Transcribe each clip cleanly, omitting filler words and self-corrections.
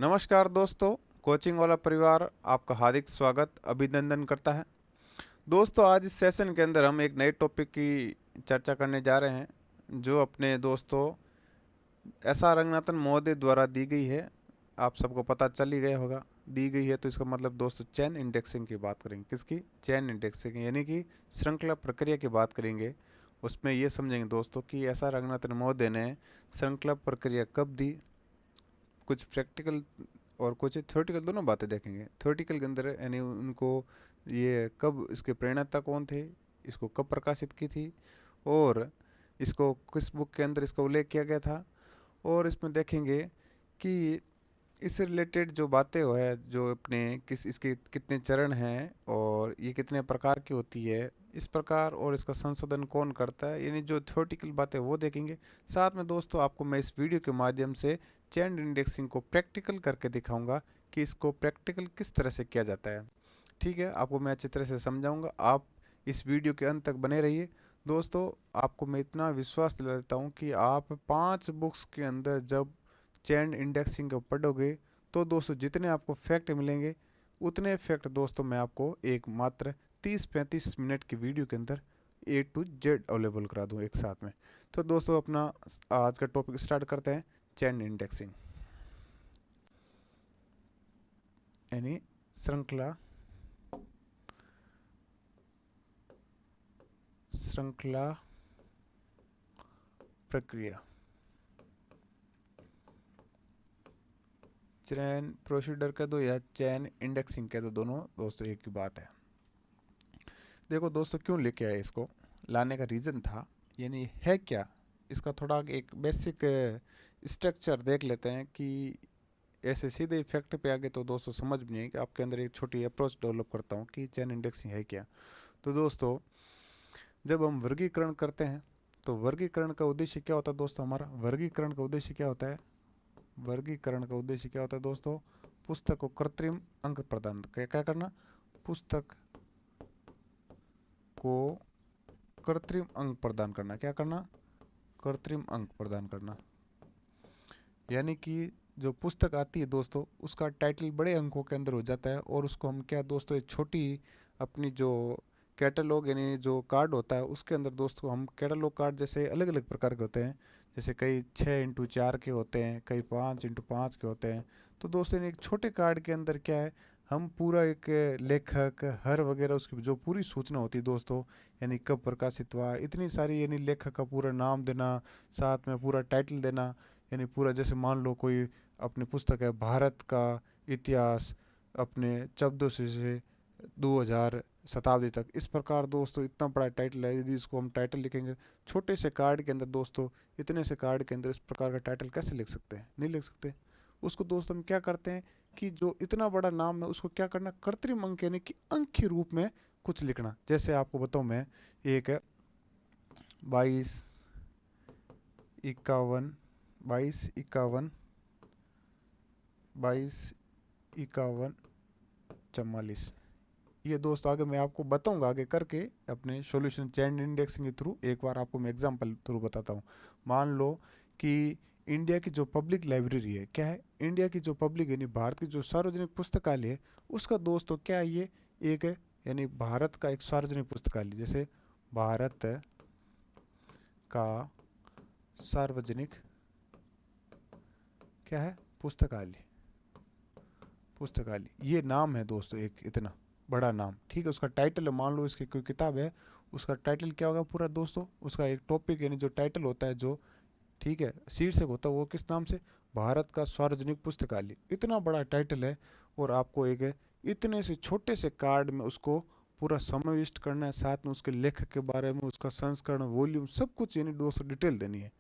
नमस्कार दोस्तों, कोचिंग वाला परिवार आपका हार्दिक स्वागत अभिनंदन करता है। दोस्तों, आज इस सेशन के अंदर हम एक नए टॉपिक की चर्चा करने जा रहे हैं, जो अपने दोस्तों एस.आर. रंगनाथन महोदय द्वारा दी गई है। आप सबको पता चल ही गया होगा, दी गई है तो इसका मतलब दोस्तों चेन इंडेक्सिंग की बात करेंगे। किसकी? चेन इंडेक्सिंग, यानी कि श्रृंखला प्रक्रिया की बात करेंगे। उसमें ये समझेंगे दोस्तों कि एस.आर. रंगनाथन महोदय ने श्रृंखला प्रक्रिया कब दी, कुछ प्रैक्टिकल और कुछ थ्योरेटिकल दोनों बातें देखेंगे। थ्योरेटिकल के अंदर यानी उनको ये कब, इसके प्रेरणाता कौन थे, इसको कब प्रकाशित की थी और इसको किस बुक के अंदर इसका उल्लेख किया गया था। और इसमें देखेंगे कि इससे रिलेटेड जो बातें हो है, जो अपने किस इसके कितने चरण हैं और ये कितने प्रकार की होती है, इस प्रकार और इसका संशोधन कौन करता है, यानी जो थ्योरेटिकल बातें वो देखेंगे। साथ में दोस्तों आपको मैं इस वीडियो के माध्यम से चेन इंडेक्सिंग को प्रैक्टिकल करके दिखाऊंगा कि इसको प्रैक्टिकल किस तरह से किया जाता है। ठीक है, आपको मैं अच्छी तरह से समझाऊंगा। आप इस वीडियो के अंत तक बने रहिए। दोस्तों, आपको मैं इतना विश्वास दिला देता हूँ कि आप 5 बुक्स के अंदर जब चेन इंडेक्सिंग को पढ़ोगे तो दोस्तों जितने आपको फैक्ट मिलेंगे, उतने फैक्ट दोस्तों मैं आपको एक मात्र 30-35 मिनट की वीडियो के अंदर A to Z अवेलेबल करा दूँ एक साथ में। तो दोस्तों अपना आज का टॉपिक स्टार्ट करते हैं। चेन इंडेक्सिंग यानी श्रृंखला श्रृंखला प्रक्रिया। चेन प्रोसीडर कह दो या चेन इंडेक्सिंग कह दो, दोनों दोस्तों एक ही बात है। देखो दोस्तों, क्यों लेके आए, इसको लाने का रीज़न था, यानी है क्या, इसका थोड़ा एक बेसिक स्ट्रक्चर देख लेते हैं कि ऐसे सीधे इफेक्ट पे आगे तो दोस्तों समझ भी नहीं है कि आपके अंदर एक छोटी अप्रोच डेवलप करता हूँ कि चेन इंडेक्सिंग है क्या। तो दोस्तों, जब हम वर्गीकरण करते हैं तो वर्गीकरण का उद्देश्य क्या होता है दोस्तों? हमारा वर्गीकरण का उद्देश्य क्या होता है? वर्गीकरण का उद्देश्य क्या होता है दोस्तों? पुस्तक को कृत्रिम अंक प्रदान, क्या करना? पुस्तक को कृत्रिम अंक प्रदान करना। क्या करना? कृत्रिम अंक प्रदान करना। यानी कि जो पुस्तक आती है दोस्तों, उसका टाइटल बड़े अंकों के अंदर हो जाता है और उसको हम क्या दोस्तों, एक छोटी अपनी जो कैटलॉग यानी जो कार्ड होता है उसके अंदर दोस्तों, हम कैटलॉग कार्ड जैसे अलग अलग प्रकार के होते हैं, जैसे कई 6x4 के होते हैं, कई 5x5 के होते हैं। तो दोस्तों एक छोटे कार्ड के अंदर क्या है, हम पूरा एक लेखक हर वगैरह उसकी जो पूरी सूचना होती है दोस्तों, यानी कब प्रकाशित हुआ, इतनी सारी, यानी लेखक का पूरा नाम देना, साथ में पूरा टाइटल देना, यानी पूरा, जैसे मान लो कोई अपनी पुस्तक है भारत का इतिहास अपने 1400 से 2000 शताब्दी तक, इस प्रकार दोस्तों इतना बड़ा टाइटल है। यदि इसको हम टाइटल लिखेंगे छोटे से कार्ड के अंदर दोस्तों, इतने से कार्ड के अंदर इस प्रकार का टाइटल कैसे लिख सकते हैं? नहीं लिख सकते। उसको दोस्तों हम क्या करते हैं कि जो इतना बड़ा नाम है उसको क्या करना, कृत्रिम अंक यानी कि अंक के रूप में कुछ लिखना। जैसे आपको बताऊं मैं, एक है 2251, 2251, 2251, 44। ये दोस्तों आगे मैं आपको बताऊंगा, आगे करके अपने सॉल्यूशन चेन इंडेक्सिंग के थ्रू एक बार आपको मैं एग्जांपल थ्रू बताता हूँ। मान लो कि इंडिया की जो पब्लिक लाइब्रेरी है, क्या है? इंडिया की जो पब्लिक यानी भारत की जो सार्वजनिक पुस्तकालय है, उसका दोस्तों क्या है, ये एक है, यानी भारत का एक सार्वजनिक पुस्तकालय, जैसे भारत का सार्वजनिक क्या है? पुस्तकालय। पुस्तकालय ये नाम है दोस्तों, एक इतना बड़ा नाम। ठीक है, उसका टाइटल है, मान लो इसकी कोई किताब है, उसका टाइटल क्या होगा पूरा दोस्तों? उसका एक टॉपिक यानी जो टाइटल होता है, जो ठीक है शीर्षक होता है, वो किस नाम से? भारत का सार्वजनिक पुस्तकालय। इतना बड़ा टाइटल है और आपको एक इतने से छोटे से कार्ड में उसको पूरा समाविष्ट करना है, साथ में उसके लेखक के बारे में, उसका संस्करण, वॉल्यूम, सब कुछ यानी दोस्तों डिटेल देनी है।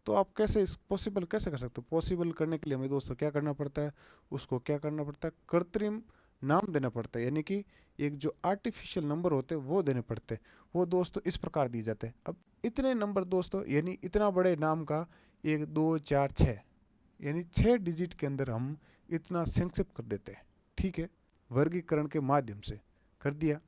तो आप कैसे इस पॉसिबल कैसे कर सकते हो? पॉसिबल करने के लिए हमें दोस्तों क्या करना पड़ता है? उसको क्या करना पड़ता है? कृत्रिम नाम देना पड़ता है, यानी कि एक जो आर्टिफिशियल नंबर होते हैं वो देने पड़ते हैं। वो दोस्तों इस प्रकार दिए जाते हैं। अब इतने नंबर दोस्तों, यानी इतना बड़े नाम का 1 2 4 6, यानी 6 डिजिट के अंदर हम इतना संक्षिप्त कर देते हैं। ठीक है, वर्गीकरण के माध्यम से कर दिया।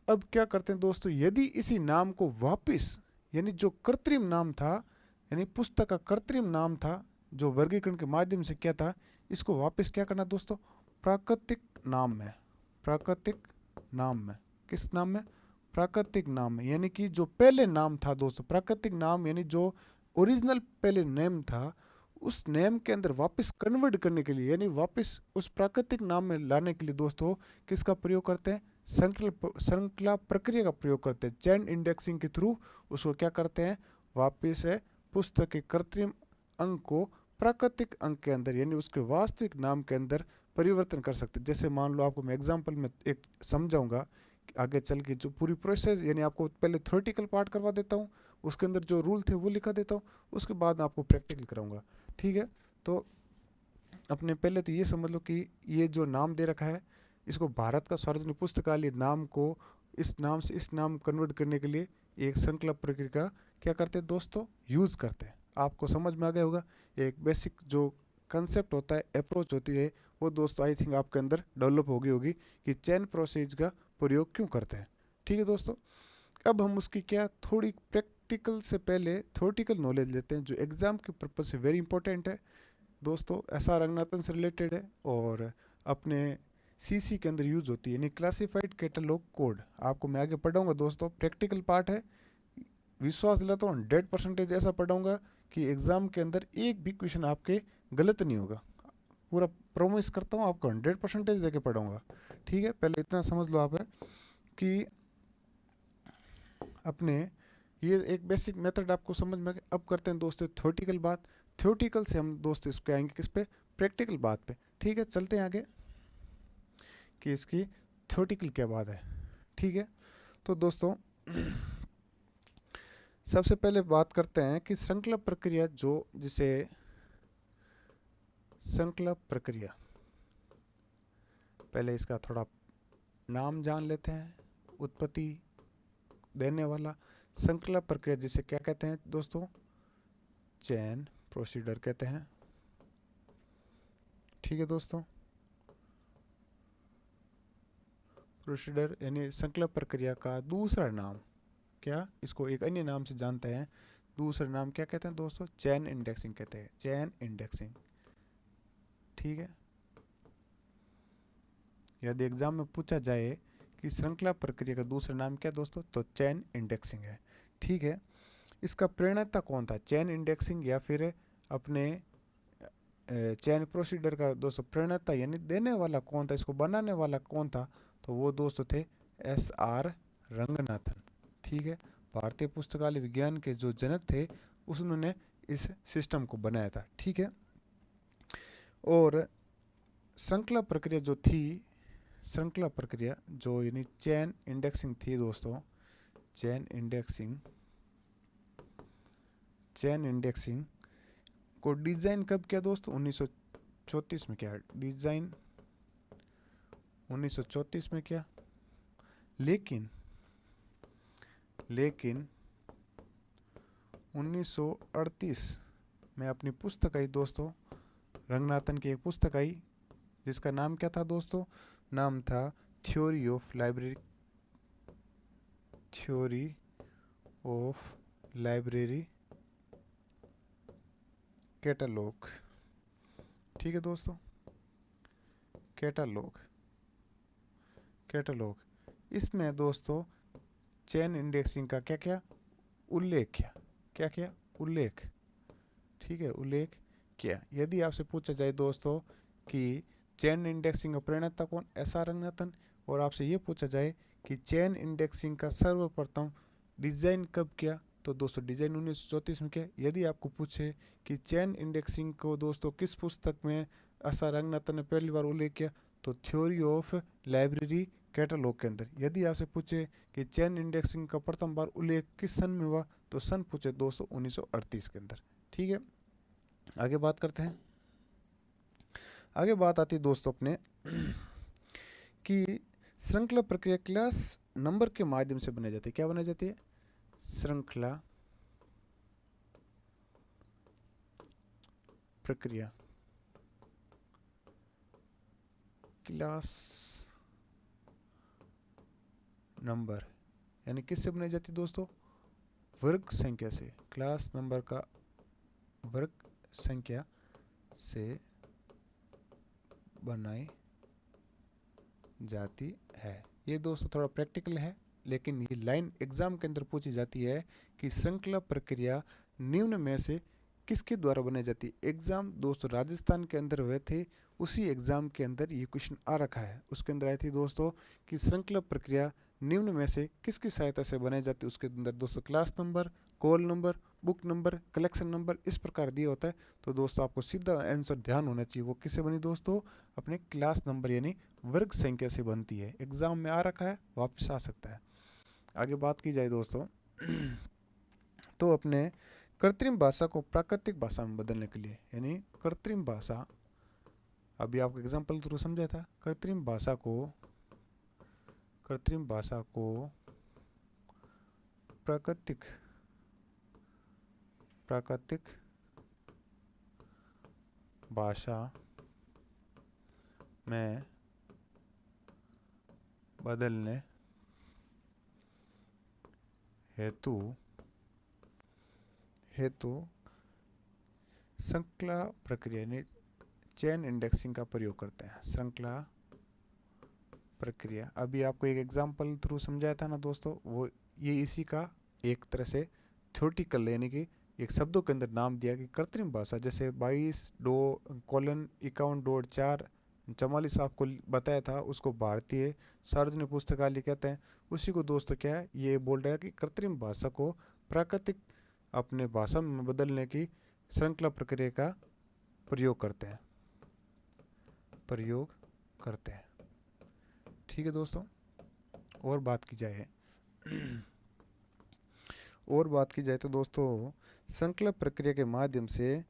अब क्या करते हैं दोस्तों, यदि इसी नाम को वापस, यानी जो कृत्रिम नाम था, यानी पुस्तक का कृत्रिम नाम था, जो वर्गीकरण के माध्यम से क्या था, इसको वापस क्या करना दोस्तों, प्राकृतिक नाम में, प्राकृतिक नाम में, किस नाम में, प्राकृतिक नाम में, यानी कि जो पहले नाम था दोस्तों, प्राकृतिक नाम यानी जो ओरिजिनल पहले नेम था, उस नेम के अंदर वापस कन्वर्ट करने के लिए, यानी वापस उस प्राकृतिक नाम में लाने के लिए दोस्तों किसका प्रयोग करते हैं, श्रृंखला प्रक्रिया का प्रयोग करते हैं। चेन इंडेक्सिंग के थ्रू उसको क्या करते हैं, वापस है पुस्तक के कृत्रिम अंक को प्राकृतिक अंक के अंदर यानी उसके वास्तविक नाम के अंदर परिवर्तन कर सकते हैं। जैसे मान लो आपको मैं एग्जांपल में एक समझाऊंगा, आगे चल के जो पूरी प्रोसेस, यानी आपको पहले थ्योरेटिकल पार्ट करवा देता हूँ, उसके अंदर जो रूल थे वो लिखा देता हूँ, उसके बाद आपको प्रैक्टिकल कराऊंगा। ठीक है, तो अपने पहले तो ये समझ लो कि ये जो नाम दे रखा है, इसको भारत का सार्वजनिक पुस्तकालय नाम को इस नाम से इस नाम कन्वर्ट करने के लिए एक श्रृंखला प्रक्रिया का क्या करते हैं दोस्तों, यूज़ करते हैं। आपको समझ में आ गया होगा, एक बेसिक जो कंसेप्ट होता है, अप्रोच होती है, वो दोस्तों आई थिंक आपके अंदर डेवलप हो गई होगी कि चेन प्रोसेस का प्रयोग क्यों करते हैं। ठीक है दोस्तों, अब हम उसकी क्या थोड़ी प्रैक्टिकल से पहले थ्योरेटिकल नॉलेज लेते हैं, जो एग्ज़ाम के पर्पज से वेरी इंपॉर्टेंट है दोस्तों। एसआर रंगनाथन से रिलेटेड है और अपने सीसी के अंदर यूज होती है, यानी क्लासिफाइड कैटलॉग कोड। आपको मैं आगे पढ़ाऊंगा दोस्तों, प्रैक्टिकल पार्ट है, विश्वास दिलाता हूँ 100% ऐसा पढ़ाऊंगा कि एग्जाम के अंदर एक भी क्वेश्चन आपके गलत नहीं होगा, पूरा प्रॉमिस करता हूँ आपको 100% देके पढ़ाऊंगा। ठीक है, पहले इतना समझ लो आप है कि अपने ये एक बेसिक मेथड आपको समझ में आ गया। अब करते हैं दोस्तों थ्योरेटिकल बात, थ्योरेटिकल से हम दोस्तों इसको आएंगे किस पे, प्रैक्टिकल बात पे। ठीक है, चलते हैं आगे कि इसकी थ्योरेटिकल क्या बात है। ठीक है, तो दोस्तों सबसे पहले बात करते हैं कि श्रृंखला प्रक्रिया, जो जिसे श्रृंखला प्रक्रिया, पहले इसका थोड़ा नाम जान लेते हैं, उत्पत्ति देने वाला। श्रृंखला प्रक्रिया जिसे क्या कहते हैं दोस्तों, चेन प्रोसीडर कहते हैं। ठीक है दोस्तों, प्रोसीडर यानी श्रृंखला प्रक्रिया का दूसरा नाम क्या, इसको एक अन्य नाम से जानते हैं, दूसरा नाम क्या कहते हैं दोस्तों, चेन इंडेक्सिंग कहते हैं, चेन इंडेक्सिंग। ठीक है, यदि एग्जाम में पूछा जाए कि श्रृंखला प्रक्रिया का दूसरा नाम क्या दोस्तों, तो चेन इंडेक्सिंग है। ठीक है, इसका प्रणेता कौन था, चेन इंडेक्सिंग या फिर अपने चेन प्रोसीडर का दोस्तों प्रणेता यानी देने वाला कौन था, इसको बनाने वाला कौन था, तो वो दोस्तों थे एस.आर. रंगनाथन। ठीक है, भारतीय पुस्तकालय विज्ञान के जो जनक थे, उन्होंने इस सिस्टम को बनाया था। ठीक है, और श्रृंखला प्रक्रिया जो थी, श्रृंखला प्रक्रिया जो यानी चेन इंडेक्सिंग थी दोस्तों, चेन इंडेक्सिंग, चेन इंडेक्सिंग को डिज़ाइन कब किया दोस्तों, 1934 में किया, डिज़ाइन 1934 में किया। लेकिन 1938 में अपनी पुस्तक आई दोस्तों, रंगनाथन की एक पुस्तक आई जिसका नाम क्या था दोस्तों, नाम था थ्योरी ऑफ लाइब्रेरी कैटलॉग। ठीक है दोस्तों, कैटलॉग, इसमें दोस्तों चेन इंडेक्सिंग का क्या क्या उल्लेख किया, क्या क्या उल्लेख, ठीक है, उल्लेख किया। यदि आपसे पूछा जाए दोस्तों कि चेन इंडेक्सिंग का प्रणेता कौन, एस.आर. रंगनाथन, और आपसे ये पूछा जाए कि चेन इंडेक्सिंग का सर्वप्रथम डिज़ाइन कब किया, तो दोस्तों डिज़ाइन 1934 में किया। यदि आपको पूछे कि चेन इंडेक्सिंग को दोस्तों किस पुस्तक में एस.आर. रंगनाथन ने पहली बार उल्लेख किया, तो थ्योरी ऑफ लाइब्रेरी कैटलॉग के अंदर। यदि आपसे पूछे कि चेन इंडेक्सिंग का प्रथम बार उल्लेख किस सन में हुआ, तो सन पूछे दोस्तों 1938 के अंदर। ठीक है, आगे बात करते हैं। आगे बात आती है दोस्तों अपने कि श्रृंखला प्रक्रिया क्लास नंबर के माध्यम से बनाई जाती है। क्या बनाई जाती है, श्रृंखला प्रक्रिया क्लास नंबर, यानी किससे बनाई जाती है दोस्तों, वर्ग संख्या से। क्लास नंबर का वर्ग संख्या से बनाई जाती है। ये दोस्तों थोड़ा प्रैक्टिकल है, लेकिन ये लाइन एग्जाम के अंदर पूछी जाती है कि श्रृंखला प्रक्रिया निम्न में से किसके द्वारा बनाई जाती है। एग्जाम दोस्तों राजस्थान के अंदर हुए थे, उसी एग्जाम के अंदर ये क्वेश्चन आ रखा है। उसके अंदर आई थी दोस्तों कि श्रृंखला प्रक्रिया निम्न में से किसकी सहायता से बनाई जाती है। उसके अंदर दोस्तों class number, call number, book number, collection number इस प्रकार दिया होता है। तो दोस्तों आपको सीधा आंसर ध्यान होना चाहिए, वो किससे बनी दोस्तों, अपने क्लास नंबर यानी वर्ग संख्या से बनती है। एग्जाम में आ रखा है, वापस आ सकता है। आगे बात की जाए दोस्तों तो अपने कृत्रिम भाषा को प्राकृतिक भाषा में बदलने के लिए, यानी कृत्रिम भाषा, अभी आपको एग्जाम्पल थ्रू समझा था, कृत्रिम भाषा को प्राकृतिक भाषा में बदलने हेतु श्रृंखला प्रक्रिया यानी चेन इंडेक्सिंग का प्रयोग करते हैं। श्रृंखला प्रक्रिया अभी आपको एक एग्जाम्पल थ्रू समझाया था ना दोस्तों, वो ये इसी का एक तरह से थ्योरेटिकल यानी कि एक शब्दों के अंदर नाम दिया कि कृत्रिम भाषा, जैसे 22:41.444 आपको बताया था, उसको भारतीय सार्वजनिक पुस्तकालय कहते हैं। उसी को दोस्तों क्या है, ये बोल रहा है कि कृत्रिम भाषा को प्राकृतिक अपने भाषा में बदलने की श्रृंखला प्रक्रिया का प्रयोग करते हैं। ठीक है दोस्तों, और बात की जाए तो दोस्तों श्रृंखला प्रक्रिया के माध्यम से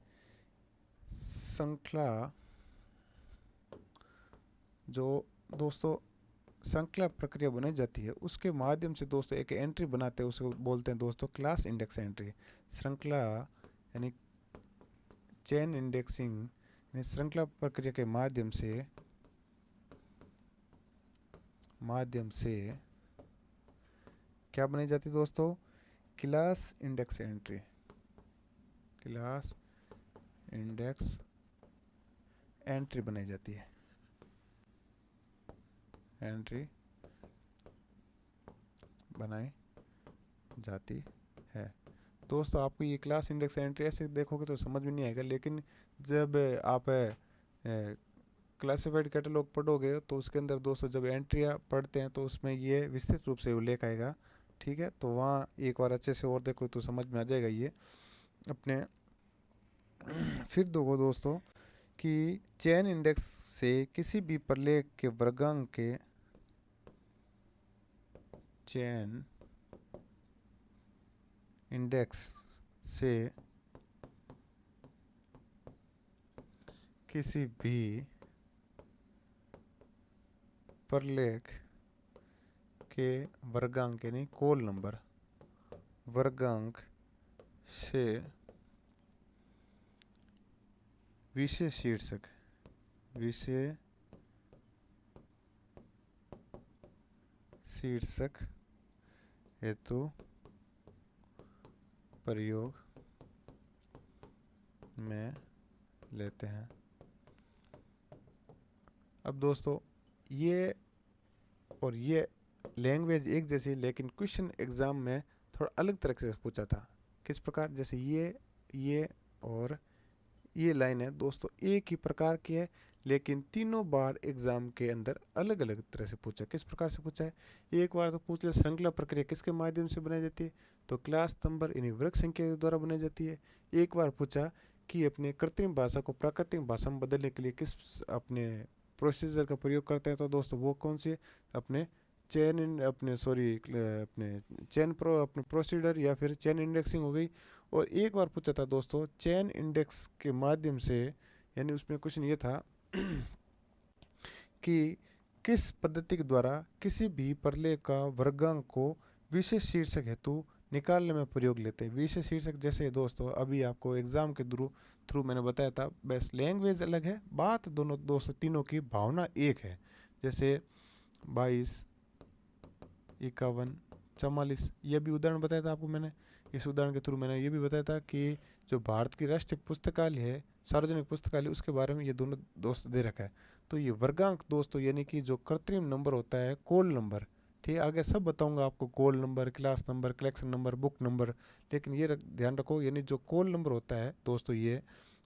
श्रृंखला प्रक्रिया बनाई जाती है, उसके माध्यम से दोस्तों एक एंट्री बनाते हैं, उसको बोलते हैं दोस्तों क्लास इंडेक्स एंट्री। श्रृंखला यानी चेन इंडेक्सिंग यानी श्रृंखला प्रक्रिया के माध्यम से क्या बनाई जाती है दोस्तों, क्लास इंडेक्स एंट्री बनाई जाती है। दोस्तों आपको ये क्लास इंडेक्स एंट्री ऐसे देखोगे तो समझ में नहीं आएगा, लेकिन जब आप क्लासिफाइड कैटलॉग पढ़ोगे तो उसके अंदर दोस्तों जब एंट्रियाँ पढ़ते हैं तो उसमें ये विस्तृत रूप से उल्लेख आएगा। ठीक है, तो वहाँ एक बार अच्छे से और देखो तो समझ में आ जाएगा ये अपने। फिर देखो दोस्तों कि चेन इंडेक्स से किसी भी प्रलेख के वर्गांक के चेन इंडेक्स से किसी भी प्रलेख के वर्गांक यानी कॉल नंबर वर्गांक से विषय शीर्षक हेतु प्रयोग में लेते हैं। अब दोस्तों ये और ये लैंग्वेज एक जैसी, लेकिन क्वेश्चन एग्जाम में थोड़ा अलग तरह से पूछा था। किस प्रकार, जैसे ये और ये लाइन है दोस्तों एक ही प्रकार की है, लेकिन तीनों बार एग्जाम के अंदर अलग अलग तरह से पूछा। किस प्रकार से पूछा है, एक बार तो पूछ लिया श्रृंखला प्रक्रिया किसके माध्यम से बनाई जाती है, तो क्लास नंबर यानी वर्ग संख्या के द्वारा बनाई जाती है। एक बार पूछा कि अपने कृत्रिम भाषा को प्राकृतिक भाषा में बदलने के लिए किस अपने प्रोसीजर का प्रयोग करते हैं, तो दोस्तों वो कौन सी अपने अपने प्रोसीडर या फिर चेन इंडेक्सिंग हो गई। और एक बार पूछा था दोस्तों चेन इंडेक्स के माध्यम से, यानी उसमें क्वेश्चन ये था कि किस पद्धति के द्वारा किसी भी प्रलेख का वर्गांक को विशेष शीर्षक हेतु निकालने में प्रयोग लेते हैं। विशेष शीर्षक जैसे दोस्तों अभी आपको एग्जाम के थ्रू मैंने बताया था, बस लैंग्वेज अलग है, बात दोनों दोस्तों तीनों की भावना एक है। जैसे 22, 51, 44 ये भी उदाहरण बताया था आपको मैंने। इस उदाहरण के थ्रू मैंने ये भी बताया था कि जो भारत की राष्ट्रीय पुस्तकालय है सार्वजनिक पुस्तकालय, उसके बारे में ये दोनों दोस्त दे रखा है। तो ये वर्गांक दोस्तों यानी कि जो कृत्रिम नंबर होता है, कोल नंबर, ठीक है, आगे सब बताऊंगा आपको, call number, class number, collection number, book number, लेकिन ये ध्यान रखो, यानी जो कोल नंबर होता है दोस्तों, ये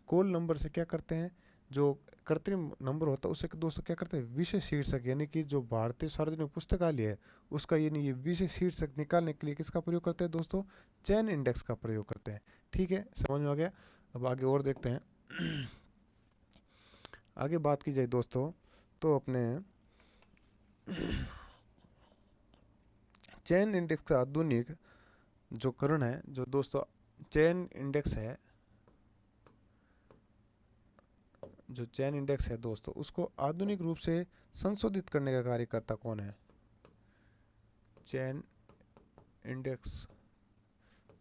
कोल नंबर से क्या करते हैं, जो कृत्रिम नंबर होता है उसे दोस्तों क्या करते हैं, विषय शीर्षक, यानी कि जो भारतीय सार्वजनिक पुस्तकालय है उसका यानी ये विषय शीर्षक निकालने के लिए किसका प्रयोग करते हैं दोस्तों, चेन इंडेक्स का प्रयोग करते हैं। ठीक है, समझ में आ गया। अब आगे और देखते हैं। आगे बात की जाए दोस्तों तो अपने चेन इंडेक्स का आधुनिक जो करण है, जो दोस्तों चेन इंडेक्स है, जो चेन इंडेक्स है दोस्तों, उसको आधुनिक रूप से संशोधित करने का कार्यकर्ता कौन है। चेन इंडेक्स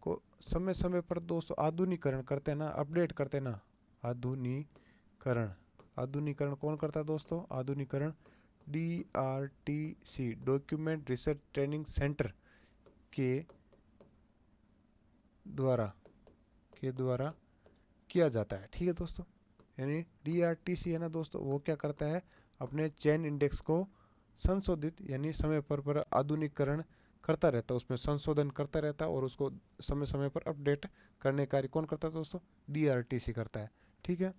को समय समय पर दोस्तों आधुनिकीकरण करते हैं ना, अपडेट करते हैं ना, आधुनिकीकरण, आधुनिकीकरण कौन करता है दोस्तों, आधुनिकीकरण DRTC, document research training centre के द्वारा किया जाता है। ठीक है दोस्तों, यानी DRTC है ना दोस्तों, वो क्या करता है, अपने चेन इंडेक्स को संशोधित यानी समय पर आधुनिकीकरण करता रहता है, उसमें संशोधन करता रहता है और उसको समय समय पर अपडेट करने का कार्य कौन करता है दोस्तों, DRTC करता है। ठीक है,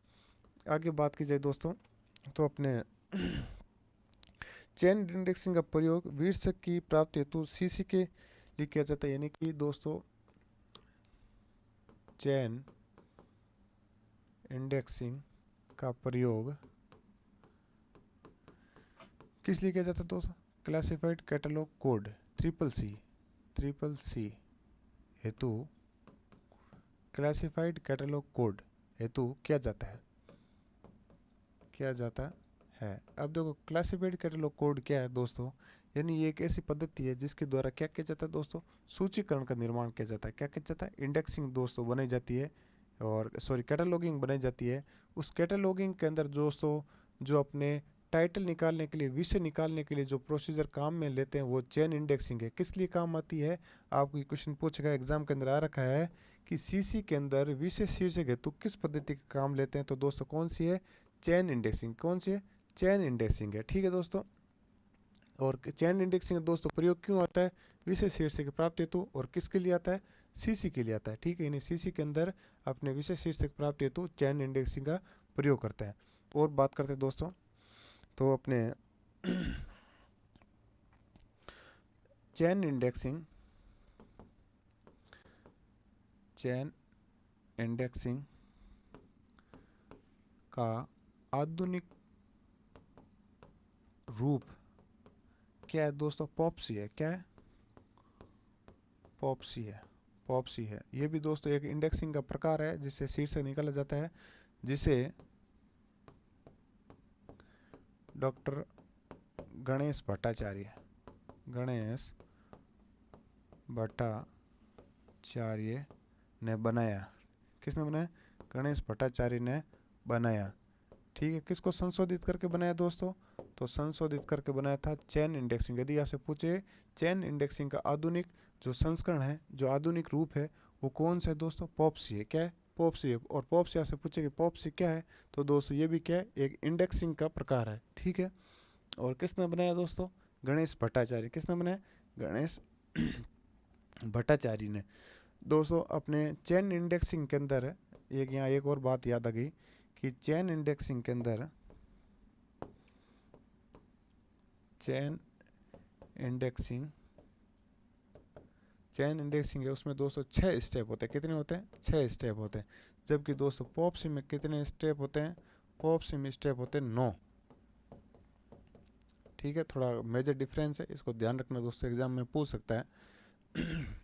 आगे बात की जाए दोस्तों तो अपने चेन इंडेक्सिंग का प्रयोग शीर्षक की प्राप्ति हेतु CC के लिए किया जाता है, यानी कि दोस्तों चेन इंडेक्सिंग का प्रयोग किस लिए किया जाता है दोस्तों, क्लासिफाइड कैटलॉग कोड CCC हेतु, क्लासिफाइड कैटलॉग कोड हेतु किया जाता है। अब देखो क्लासिफाइड कैटलॉग कोड क्या है दोस्तों, यानी ये एक ऐसी पद्धति है जिसके द्वारा क्या किया जाता है दोस्तों, सूचीकरण का निर्माण किया जाता है। क्या किया जाता है, इंडेक्सिंग दोस्तों बनाई जाती है, और सॉरी कैटलॉगिंग बनाई जाती है। उस कैटलॉगिंग के अंदर दोस्तों जो अपने टाइटल निकालने के लिए, विषय निकालने के लिए जो प्रोसीजर काम में लेते हैं वो चेन इंडेक्सिंग है। किस लिए काम आती है, आपको क्वेश्चन पूछेगा एग्जाम के अंदर आ रखा है कि CC के अंदर विषय शीर्षक हेतु किस पद्धति का काम लेते हैं, तो दोस्तों कौन सी है, चेन इंडेक्सिंग। कौन सी है, चेन इंडेक्सिंग है। ठीक है दोस्तों, और चेन इंडेक्सिंग दोस्तों प्रयोग क्यों आता है, विषय शीर्षक की प्राप्ति हेतु, और किसके लिए आता है, CC के लिए आता है। ठीक है, यानी CC के अंदर अपने विषय शीर्षक प्राप्ति हेतु चेन इंडेक्सिंग का प्रयोग करते हैं। और बात करते हैं दोस्तों तो अपने चेन इंडेक्सिंग का आधुनिक रूप क्या है दोस्तों, पॉप्सी है। क्या है, पॉप्सी है। ये भी दोस्तों एक इंडेक्सिंग का प्रकार है जिससे शीर्षक निकाला जाता है, जिसे डॉक्टर गणेश भट्टाचार्य ने बनाया। किसने बनाया, गणेश भट्टाचार्य ने बनाया। ठीक है, किसको संशोधित करके बनाया दोस्तों, तो संशोधित करके बनाया था चेन इंडेक्सिंग। यदि आपसे पूछे चेन इंडेक्सिंग का आधुनिक जो संस्करण है, जो आधुनिक रूप है, वो कौन सा है दोस्तों, पॉप्सी है। क्या है, पॉप्सी है। और पॉप्सी आपसे पूछे कि पॉप्सी क्या है, तो दोस्तों ये भी क्या है, एक इंडेक्सिंग का प्रकार है। ठीक है, और किसने बनाया दोस्तों, गणेश भट्टाचार्य। किसने बनाया, गणेश भट्टाचार्य ने। दोस्तों अपने चेन इंडेक्सिंग के अंदर एक यहाँ एक और बात याद आ गई कि चेन इंडेक्सिंग के अंदर चेन इंडेक्सिंग है, उसमें दोस्तों 6 स्टेप होते हैं। कितने होते हैं, 6 स्टेप होते हैं। जबकि दोस्तों पॉप्सी में कितने स्टेप होते हैं, पॉप्सी में स्टेप होते हैं 9। ठीक है, थोड़ा मेजर डिफरेंस है, इसको ध्यान रखना दोस्तों, एग्जाम में पूछ सकता है।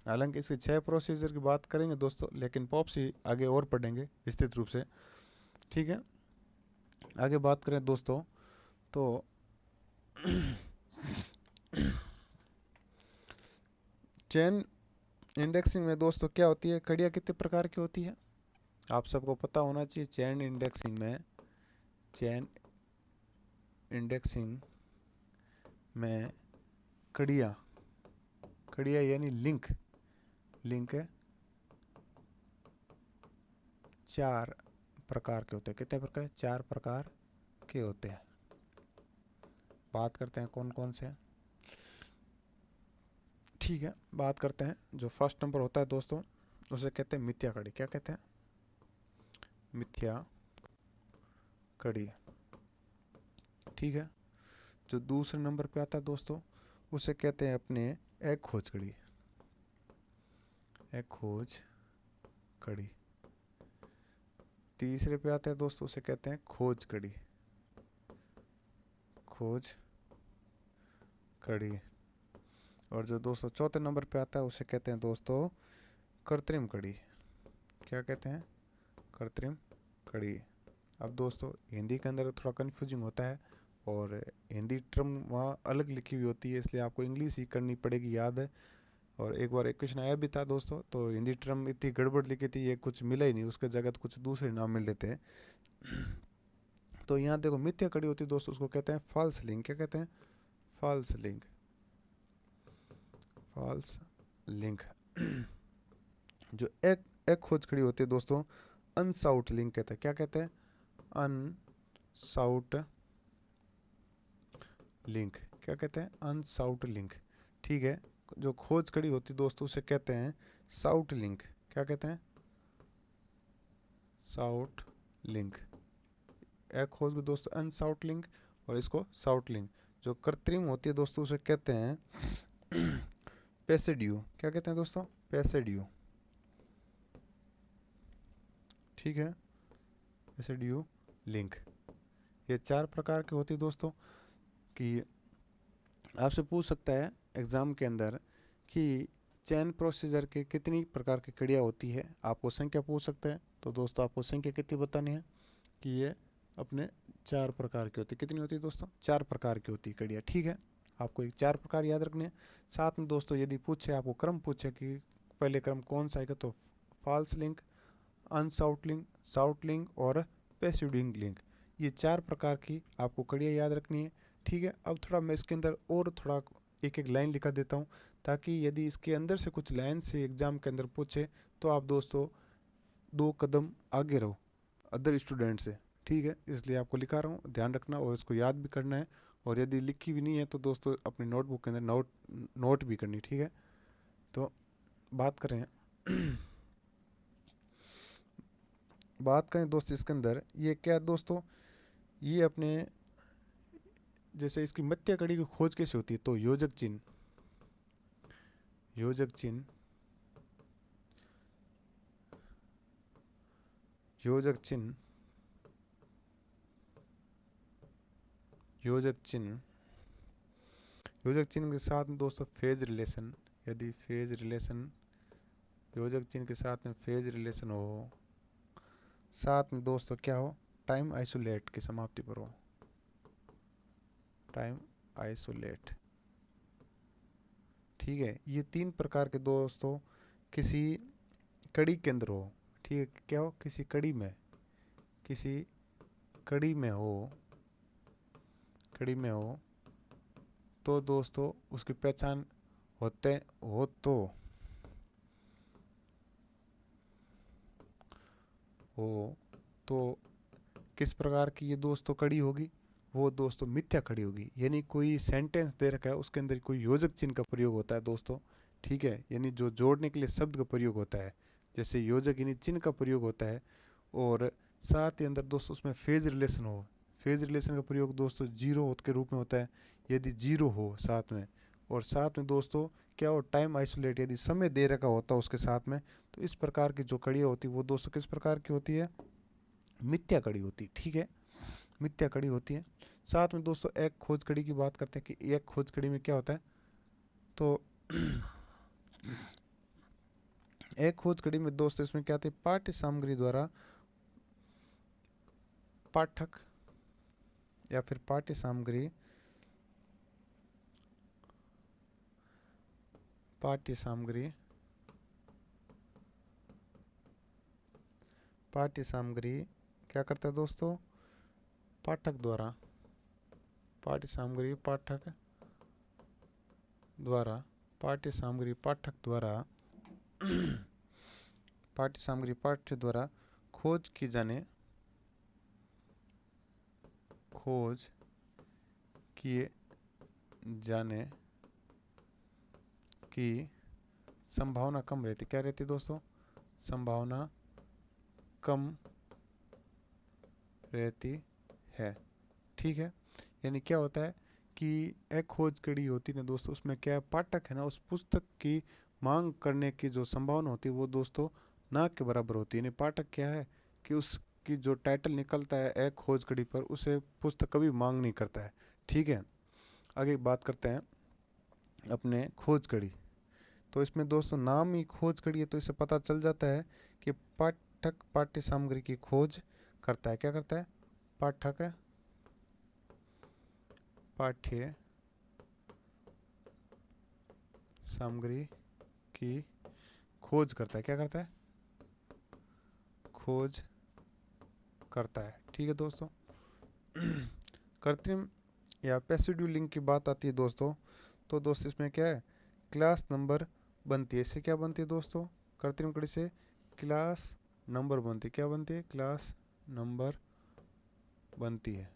हालांकि इसके 6 प्रोसीजर की बात करेंगे दोस्तों, लेकिन पॉप्सी आगे और पढ़ेंगे विस्तृत रूप से। ठीक है, आगे बात करें दोस्तों तो चेन इंडेक्सिंग में दोस्तों क्या होती है, कड़ियाँ कितने प्रकार की होती है, आप सबको पता होना चाहिए। चेन इंडेक्सिंग में कड़ियाँ यानी लिंक 4 प्रकार के होते हैं। कितने प्रकार? 4 प्रकार के होते हैं। बात करते हैं कौन कौन से हैं। ठीक है, बात करते हैं। जो फर्स्ट नंबर होता है दोस्तों, उसे कहते हैं मिथ्या कड़ी। क्या कहते हैं? मिथ्या कड़ी। ठीक है। जो दूसरे नंबर पे आता है दोस्तों, उसे कहते हैं अपने एक खोज कड़ी। एक खोज कड़ी। तीसरे पे आता है दोस्तों, उसे कहते हैं खोज कड़ी। खोज कड़ी। और जो दोस्तों चौथे नंबर पे आता है, उसे कहते हैं दोस्तों कृत्रिम कड़ी। क्या कहते हैं? कृत्रिम कड़ी। अब दोस्तों हिंदी के अंदर थोड़ा कन्फ्यूजिंग होता है, और हिंदी टर्म वहाँ अलग लिखी हुई होती है, इसलिए आपको इंग्लिश ही करनी पड़ेगी याद है। और एक बार एक क्वेश्चन आया भी था दोस्तों, तो हिंदी टर्म इतनी गड़बड़ लिखी थी, ये कुछ मिला ही नहीं, उसके जगह कुछ दूसरे नाम मिल लेते हैं। तो यहाँ देखो मिथ्या कड़ी होती है दोस्तों, उसको कहते हैं फॉल्स लिंक। क्या कहते हैं? False link. False link. जो एक एक खोज खड़ी होती है दोस्तों, अनसाउट लिंक कहते हैं। क्या कहते हैं? अनसाउट लिंक। क्या कहते हैं? अनसाउट लिंक। ठीक है। जो खोज खड़ी होती है दोस्तों, उसे कहते हैं साउट लिंक। क्या कहते हैं? साउट लिंक। एक खोज को दोस्तों अनसाउट लिंक, और इसको साउट लिंक। जो कृत्रिम होती है दोस्तों, उसे कहते हैं पेसिड्यू। क्या कहते हैं दोस्तों? पेसिड्यू। ठीक है, पेसिड्यू लिंक। ये 4 प्रकार की होती है दोस्तों। कि आपसे पूछ सकता है एग्ज़ाम के अंदर कि चैन प्रोसीजर के कितनी प्रकार की कड़ियाँ होती है, आपको संख्या पूछ सकता है। तो दोस्तों आपको संख्या कितनी बतानी है? कि ये अपने 4 प्रकार की होती है। कितनी होती है दोस्तों? 4 प्रकार की होती है कड़ियाँ। ठीक है, आपको एक 4 प्रकार याद रखने हैं। साथ में दोस्तों यदि पूछे, आपको क्रम पूछे कि पहले क्रम कौन सा आएगा, तो false link, unsought link, sought link और पेसिडिंग लिंक, ये 4 प्रकार की आपको कड़ियाँ याद रखनी है। ठीक है। अब थोड़ा मैं इसके अंदर और थोड़ा एक एक लाइन लिखा देता हूँ, ताकि यदि इसके अंदर से कुछ लाइन से एग्ज़ाम के अंदर पूछे, तो आप दोस्तों 2 कदम आगे रहो अदर स्टूडेंट से। ठीक है, इसलिए आपको लिखा रहा हूँ, ध्यान रखना और इसको याद भी करना है। और यदि लिखी भी नहीं है, तो दोस्तों अपनी नोटबुक के अंदर नोट भी करनी। ठीक है। तो बात करें बात करें दोस्तों इसके अंदर, ये क्या है दोस्तों, ये अपने जैसे इसकी मध्य कड़ी की खोज कैसे होती है, तो योजक चिन्ह। योजक चिन्ह। योजक चिन्ह। योजक चिन्ह। योजक चिन्ह के साथ में दोस्तों फेज रिलेशन। यदि फेज रिलेशन, योजक चिन्ह के साथ में फेज रिलेशन हो, साथ में दोस्तों क्या हो, टाइम आइसोलेट की समाप्ति पर हो। Time isolate. ठीक है, ये 3 प्रकार के दोस्तों किसी कड़ी के अंदर हो। ठीक है, क्या हो, किसी कड़ी में, किसी कड़ी में हो, कड़ी में हो, तो दोस्तों उसकी पहचान होते हो हो तो किस प्रकार की ये दोस्तों कड़ी होगी, वो दोस्तों मिथ्या कड़ी होगी। यानी कोई सेंटेंस दे रखा है, उसके अंदर कोई योजक चिन्ह का प्रयोग होता है दोस्तों। ठीक है, यानी जो जोड़ने के लिए शब्द का प्रयोग होता है, जैसे योजक यानी चिन्ह का प्रयोग होता है। और साथ ही अंदर दोस्तों उसमें फेज रिलेशन हो। फेज रिलेशन का प्रयोग दोस्तों जीरो के रूप में होता है, यदि जीरो हो साथ में। और साथ में दोस्तों क्या हो, टाइम आइसोलेट, यदि समय दे रखा होता है उसके साथ में। तो इस प्रकार की जो कड़ियाँ होती है, वो दोस्तों किस प्रकार की होती है? मिथ्या कड़ी होती है। ठीक है, मिथ्या कड़ी होती है। साथ में दोस्तों एक खोज कड़ी की बात करते हैं कि एक खोज कड़ी में क्या होता है, तो एक खोज कड़ी में दोस्तों इसमें क्या होता है, पाठ्य सामग्री द्वारा पाठक या फिर पाठ्य सामग्री, पाठ्य सामग्री, पाठ्य सामग्री क्या करता है दोस्तों, पाठक द्वारा, पाठ्य सामग्री पाठक द्वारा, पाठ्य सामग्री पाठक द्वारा पाठ्य सामग्री पाठ्य द्वारा खोज की जाने खोज किए जाने की संभावना कम रहती। क्या रहती दोस्तों? संभावना कम रहती है। ठीक है, यानी क्या होता है कि एक खोज कड़ी होती है ना दोस्तों, उसमें क्या है, पाठक है ना, उस पुस्तक की मांग करने की जो संभावना होती है वो दोस्तों ना के बराबर होती है। यानी पाठक क्या है कि उसकी जो टाइटल निकलता है एक खोज कड़ी पर, उसे पुस्तक कभी मांग नहीं करता है। ठीक है, आगे बात करते हैं अपने खोज कड़ी। तो इसमें दोस्तों नाम ही खोज कड़ी है, तो इससे पता चल जाता है कि पाठक पाठ्य सामग्री की खोज करता है। क्या करता है? पाठक पाठ्य सामग्री की खोज करता है। क्या करता है? खोज करता है। ठीक है दोस्तों। कृत्रिम या पैसिव लिंक की बात आती है दोस्तों, तो दोस्तों इसमें क्या है, क्लास नंबर बनती है। इससे क्या बनती है दोस्तों? कृत्रिम कड़ी से क्लास नंबर बनती है। क्या बनती है? क्लास नंबर बनती है।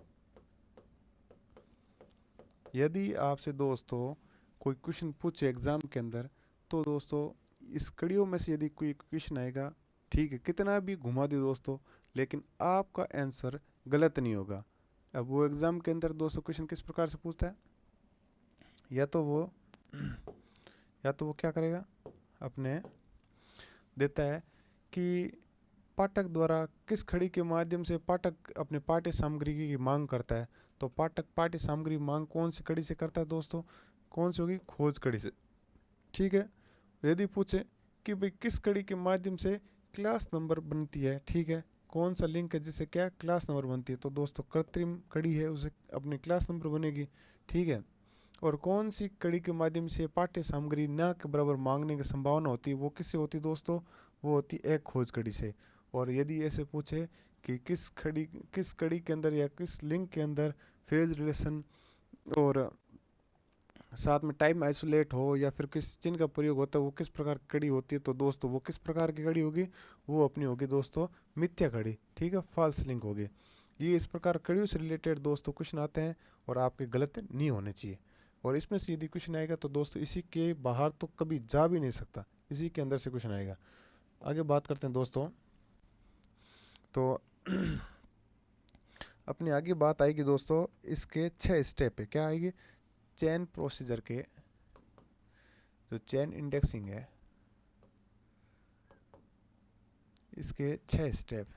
यदि आपसे दोस्तों कोई क्वेश्चन पूछे एग्जाम के अंदर, तो दोस्तों इस कड़ियों में से यदि कोई क्वेश्चन आएगा, ठीक है, कितना भी घुमा दे दोस्तों, लेकिन आपका आंसर गलत नहीं होगा। अब वो एग्जाम के अंदर दोस्तों क्वेश्चन किस प्रकार से पूछता है, या तो वो क्या करेगा, अपने देता है कि पाठक द्वारा किस खड़ी के माध्यम से पाठक अपने पाठ्य सामग्री की मांग करता है। तो पाठक पाठ्य सामग्री मांग कौन सी कड़ी से करता है दोस्तों? कौन सी होगी? खोज कड़ी से। ठीक है, यदि पूछे कि भाई किस कड़ी के माध्यम से क्लास नंबर बनती है, ठीक है, कौन सा लिंक है जिससे क्या क्लास नंबर बनती है, तो दोस्तों कृत्रिम कड़ी है, उसे अपनी क्लास नंबर बनेगी। ठीक है, और कौन सी कड़ी के माध्यम से पाठ्य सामग्री न के बराबर मांगने की संभावना होती है, वो किससे होती है दोस्तों? वो होती है एक खोज कड़ी से। और यदि ऐसे पूछे कि किस कड़ी के अंदर या किस लिंक के अंदर फेज रिलेशन और साथ में टाइम आइसोलेट हो या फिर किस चिन्ह का प्रयोग होता है, वो किस प्रकार की कड़ी होती है, तो दोस्तों वो किस प्रकार की कड़ी होगी? वो अपनी होगी दोस्तों मिथ्या कड़ी। ठीक है, फॉल्स लिंक होगी। ये इस प्रकार कड़ियों से रिलेटेड दोस्तों क्वेश्चन आते हैं और आपके गलत नहीं होने चाहिए। और इसमें से यदि क्वेश्चन आएगा तो दोस्तों इसी के बाहर तो कभी जा भी नहीं सकता, इसी के अंदर से क्वेश्चन आएगा। आगे बात करते हैं दोस्तों, तो अपनी आगे बात आएगी दोस्तों, इसके 6 स्टेप है। क्या आएगी? चेन प्रोसीजर के जो चेन इंडेक्सिंग है, इसके 6 स्टेप।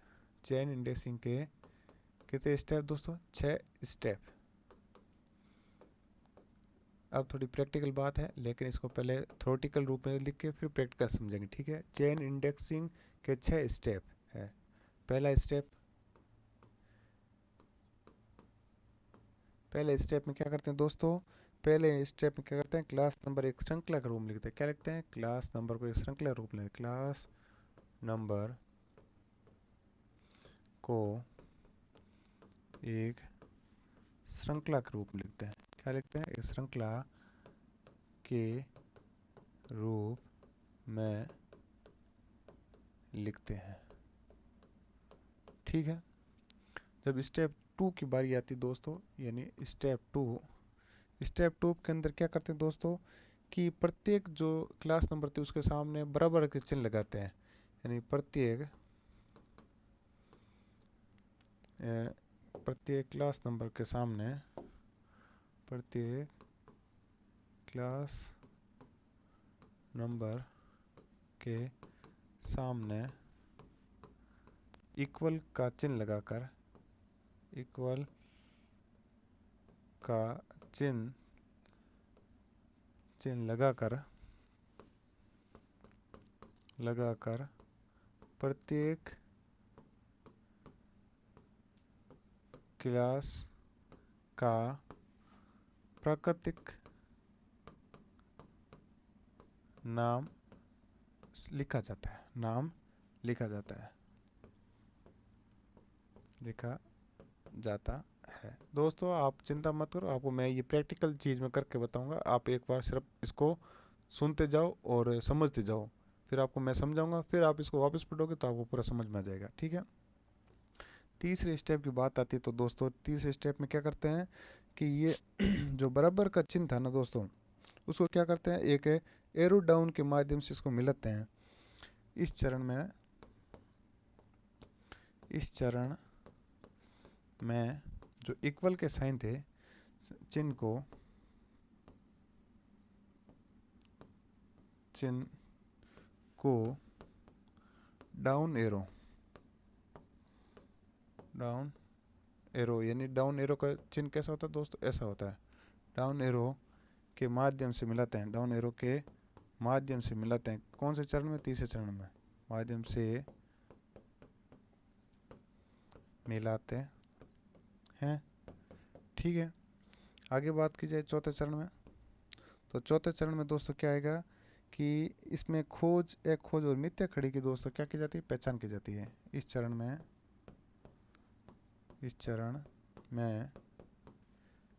चेन इंडेक्सिंग के कितने स्टेप दोस्तों? 6 स्टेप। अब थोड़ी प्रैक्टिकल बात है, लेकिन इसको पहले थ्योरेटिकल रूप में लिख के फिर प्रैक्टिकल समझेंगे। ठीक है, चेन इंडेक्सिंग के 6 स्टेप है। पहले स्टेप में क्या करते हैं दोस्तों? पहले स्टेप में क्या करते हैं, क्लास नंबर एक श्रृंखला का रूप में लिखते हैं। क्या लिखते हैं? क्लास नंबर को एक श्रृंखला रूप में, क्लास नंबर को एक श्रृंखला के रूप में लिखते हैं। क्या लिखते हैं? एक श्रृंखला के रूप में लिखते हैं। ठीक है, जब स्टेप 2 की बारी आती है दोस्तों, यानी स्टेप 2 के अंदर क्या करते हैं दोस्तों कि प्रत्येक जो क्लास नंबर थी उसके सामने बराबर के चिन्ह लगाते हैं। यानी प्रत्येक क्लास नंबर के सामने, प्रत्येक क्लास नंबर के सामने इक्वल का चिन्ह लगाकर, इक्वल का चिन्ह लगाकर प्रत्येक क्लास का प्राकृतिक नाम लिखा जाता है। दोस्तों आप चिंता मत करो, आपको मैं ये प्रैक्टिकल चीज़ में करके बताऊंगा। आप एक बार सिर्फ इसको सुनते जाओ और समझते जाओ, फिर आपको मैं समझाऊंगा, फिर आप इसको वापस पढ़ोगे तो आपको पूरा समझ में आ जाएगा। ठीक है, तीसरे स्टेप की बात आती है तो दोस्तों तीसरे स्टेप में क्या करते हैं कि ये जो बराबर का चिन्ह था ना दोस्तों, उसको क्या करते हैं, एक एरो डाउन के माध्यम से इसको मिलाते हैं। इस चरण में जो इक्वल के साइन थे, चिन्ह को डाउन एरो यानी डाउन एरो का चिन्ह कैसा होता है दोस्तों, ऐसा होता है। डाउन एरो के माध्यम से मिलाते हैं, डाउन एरो के माध्यम से मिलाते हैं। कौन से चरण में, तीसरे चरण में, माध्यम से मिलाते हैं। ठीक है, आगे बात की जाए चौथे चरण में, तो चौथे चरण में दोस्तों क्या आएगा कि इसमें खोज, एक खोज और मिथ्या खड़ी की दोस्तों क्या की जाती है, पहचान की जाती है। इस चरण में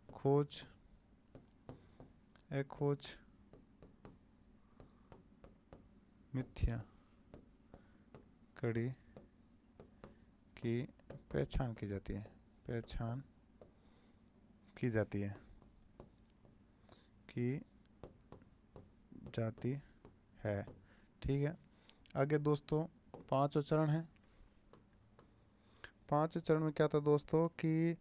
खोज, एक खोज, मिथ्या कड़ी की पहचान की जाती है। ठीक है, आगे दोस्तों पांचवा चरण है। पांचवें चरण में क्या था दोस्तों कि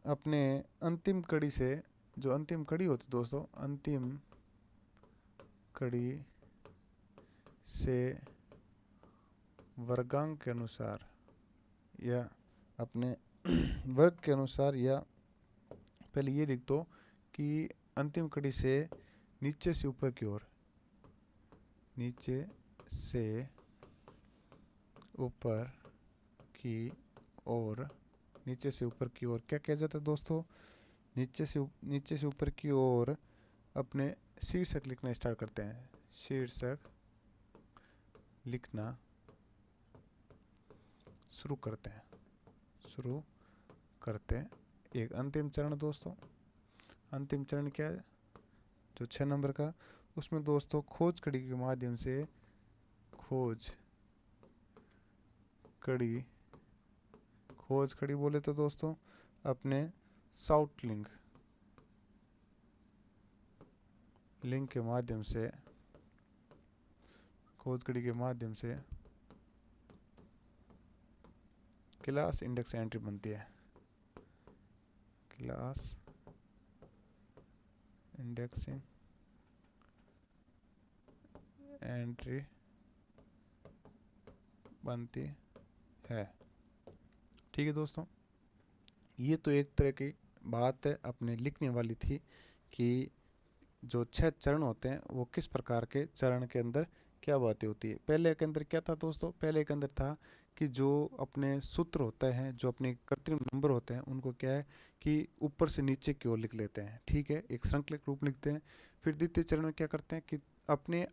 अपने अंतिम कड़ी से, जो अंतिम कड़ी होती दोस्तों, अंतिम कड़ी से वर्गांक के अनुसार या अपने वर्ग के अनुसार, या पहले ये लिख दो कि अंतिम कड़ी से नीचे से ऊपर की ओर, नीचे से ऊपर की ओर क्या किया जाता है दोस्तों, नीचे से ऊपर की ओर अपने शीर्षक लिखना स्टार्ट करते हैं। शीर्षक लिखना शुरू करते हैं। एक अंतिम चरण दोस्तों, अंतिम चरण क्या है, जो 6 नंबर का, उसमें दोस्तों खोज कड़ी के माध्यम से, खोज कड़ी बोले तो दोस्तों अपने साउट लिंक के माध्यम से, खोज कड़ी के माध्यम से क्लास इंडेक्स एंट्री बनती है। क्लास इंडेक्सिंग एंट्री बनती है। ठीक है दोस्तों, ये तो एक तरह की बात है अपने लिखने वाली थी कि जो 6 चरण होते हैं वो किस प्रकार के चरण के अंदर क्या बातें होती है। पहले के अंदर क्या था दोस्तों, पहले के अंदर था कि जो अपने सूत्र होते हैं, जो अपने कृत्रिम नंबर होते हैं, उनको क्या है कि ऊपर से नीचे की ओर लिख लेते हैं। ठीक है, एक श्रृंखलित रूप लिखते हैं। फिर द्वितीय चरण में क्या करते हैं कि अपने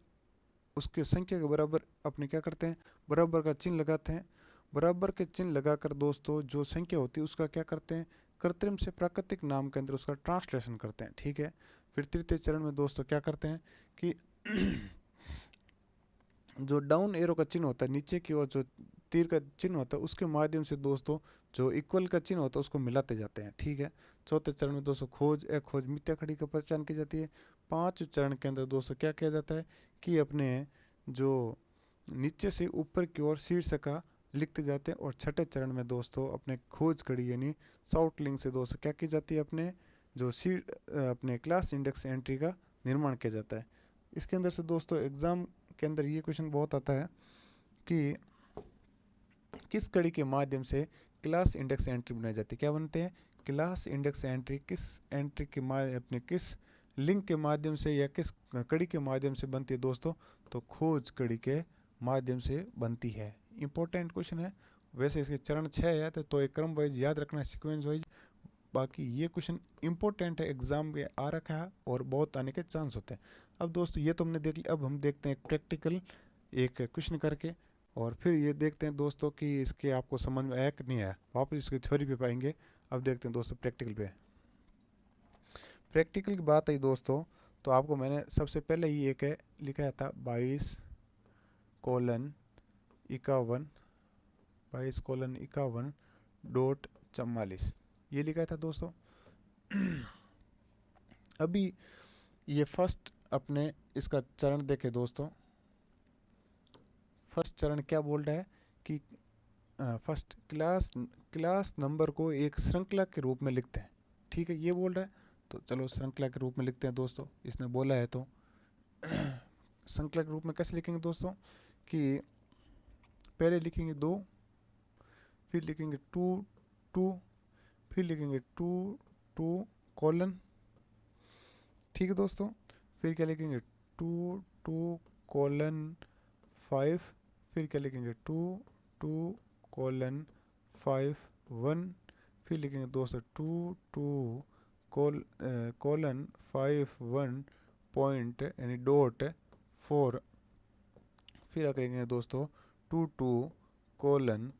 उसके संख्या के बराबर अपने क्या करते हैं, बराबर का चिन्ह लगाते हैं। बराबर के चिन्ह लगाकर दोस्तों जो संख्या होती है उसका क्या करते हैं, कृत्रिम से प्राकृतिक नाम के अंदर उसका ट्रांसलेशन करते हैं। ठीक है, फिर तृतीय चरण में दोस्तों क्या करते हैं कि जो डाउन एरो का चिन्ह होता है, नीचे की ओर जो तीर का चिन्ह होता है, उसके माध्यम से दोस्तों जो इक्वल का चिन्ह होता है उसको मिलाते जाते हैं। ठीक है, चौथे चरण में दोस्तों खोज मिथ्या खड़ी की पहचान की जाती है। पांचवें चरण के अंदर दोस्तों क्या किया जाता है कि अपने जो नीचे से ऊपर की ओर शीर्षक का लिखते जाते हैं। और छठे चरण में दोस्तों अपने खोज कड़ी यानी साउट लिंक से दोस्तों क्या की जाती है, अपने जो अपने क्लास इंडेक्स एंट्री का निर्माण किया जाता है। इसके अंदर से दोस्तों एग्ज़ाम के अंदर ये क्वेश्चन बहुत आता है कि किस कड़ी के माध्यम से क्लास इंडेक्स एंट्री बनाई जाती है। क्या बनते हैं, क्लास इंडेक्स एंट्री किस एंट्री के अपने किस लिंक के माध्यम से या किस कड़ी के माध्यम से बनती है दोस्तों, तो खोज कड़ी के माध्यम से बनती है। इंपॉर्टेंट क्वेश्चन है। वैसे इसके चरण 6 है तो एक क्रम वाइज याद रखना है, सीक्वेंस वाइज। बाकी ये क्वेश्चन इंपॉर्टेंट है, एग्जाम में आ रखा है और बहुत आने के चांस होते हैं। अब दोस्तों ये तो हमने देख लिया, अब हम देखते हैं प्रैक्टिकल एक क्वेश्चन करके, और फिर ये देखते हैं दोस्तों कि इसके आपको समझ में आया कि नहीं आया। वापस इसकी थ्योरी पे पाएंगे। अब देखते हैं दोस्तों प्रैक्टिकल पे। प्रैक्टिकल की बात आई दोस्तों, तो आपको मैंने सबसे पहले ही एक है लिखाया था 22:51 22:51 डॉट 44 ये लिखा था दोस्तों। अभी ये फर्स्ट अपने इसका चरण देखे दोस्तों। फर्स्ट चरण क्या बोल रहा है कि फर्स्ट क्लास नंबर को एक श्रृंखला के रूप में लिखते हैं। ठीक है, ये बोल रहा है, तो चलो श्रृंखला के रूप में लिखते हैं दोस्तों, इसने बोला है तो। श्रृंखला के रूप में कैसे लिखेंगे दोस्तों कि पहले लिखेंगे 2, फिर लिखेंगे 2 2, फिर लिखेंगे 2 2 कॉलन। ठीक है दोस्तों, फिर क्या लिखेंगे 2 2 कॉलन 5, फिर क्या लिखेंगे 2 2 कॉलन 5 1, फिर लिखेंगे दोस्तों 2 2 कॉलन 5 1 पॉइंट यानी डॉट 4, फिर कहेंगे दोस्तों 2 2 कॉलन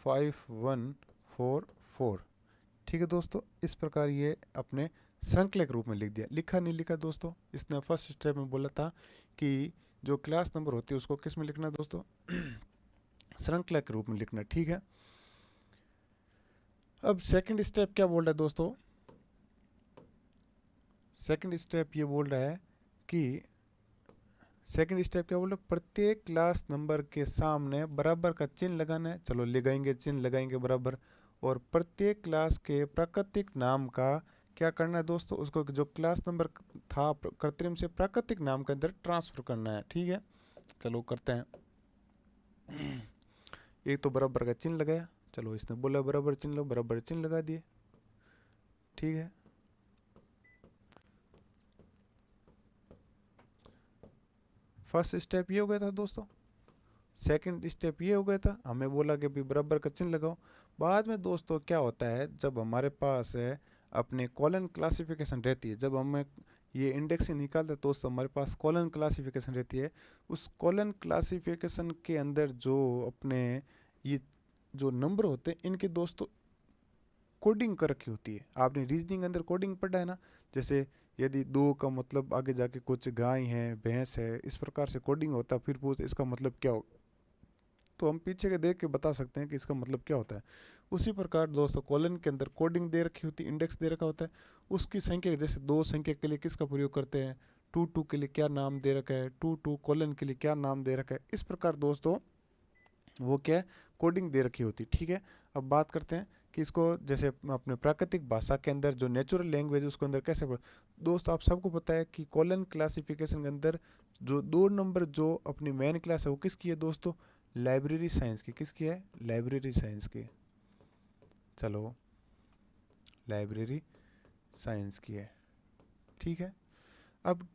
5 1 4 4। ठीक है दोस्तों, इस प्रकार ये अपने श्रृंखला के रूप में लिख दिया। लिखा नहीं लिखा दोस्तों, इसने फर्स्ट स्टेप में बोला था कि जो क्लास नंबर होती है उसको किस में लिखना है दोस्तों, श्रृंखला के रूप में लिखना। ठीक है, अब सेकंड स्टेप क्या बोल रहा है दोस्तों, सेकंड स्टेप ये बोल रहा है कि सेकंड स्टेप क्या बोल रहा है, प्रत्येक क्लास नंबर के सामने बराबर का चिन्ह लगाना है। चलो लगाएंगे, चिन्ह लगाएंगे बराबर। और प्रत्येक क्लास के प्राकृतिक नाम का क्या करना है दोस्तों, उसको जो क्लास नंबर था कृत्रिम से प्राकृतिक नाम के अंदर ट्रांसफर करना है। ठीक है, चलो करते हैं। एक तो बराबर का चिन्ह लगाया, चलो इसने बोला बराबर चिन्ह लो, बराबर चिन्ह लगा दिए। ठीक है, फर्स्ट स्टेप ये हो गया था दोस्तों। सेकंड स्टेप ये हो गया था, हमें बोला कि भी बराबर का चिन्ह लगाओ। बाद में दोस्तों क्या होता है, जब हमारे पास है अपने कॉलन क्लासिफिकेशन रहती है, जब हमें ये इंडेक्स निकालते हैं दोस्तों, हमारे पास कॉलन क्लासिफिकेशन रहती है। उस कॉलन क्लासिफिकेशन के अंदर जो अपने ये जो नंबर होते हैं इनके दोस्तों कोडिंग कर रखी होती है। आपने रीजनिंग अंदर कोडिंग पढ़ा है ना, जैसे यदि 2 का मतलब आगे जाके कुछ गाय है भैंस है, इस प्रकार से कोडिंग होता है। फिर पूछ इसका मतलब क्या हो, तो हम पीछे के देख के बता सकते हैं कि इसका मतलब क्या होता है। उसी प्रकार दोस्तों कॉलन के अंदर कोडिंग दे रखी होती है, इंडेक्स दे रखा होता है। उसकी संख्या जैसे 2 संख्या के लिए किसका प्रयोग करते हैं, 2 2 के लिए क्या नाम दे रखा है, 2 2 कॉलन के लिए क्या नाम दे रखा है। इस प्रकार दोस्तों वो क्या है, कोडिंग दे रखी होती। ठीक है, अब बात करते हैं कि इसको जैसे अपने प्राकृतिक भाषा के अंदर जो नेचुरल लैंग्वेज है उसके अंदर कैसे दोस्तों आप सबको पता है कि कॉलन क्लासिफिकेशन के अंदर जो 2 नंबर जो अपनी मेन क्लास है वो किसकी है दोस्तों, लाइब्रेरी साइंस की। किसकी है, लाइब्रेरी साइंस की। चलो लाइब्रेरी साइंस की है। ठीक है, अब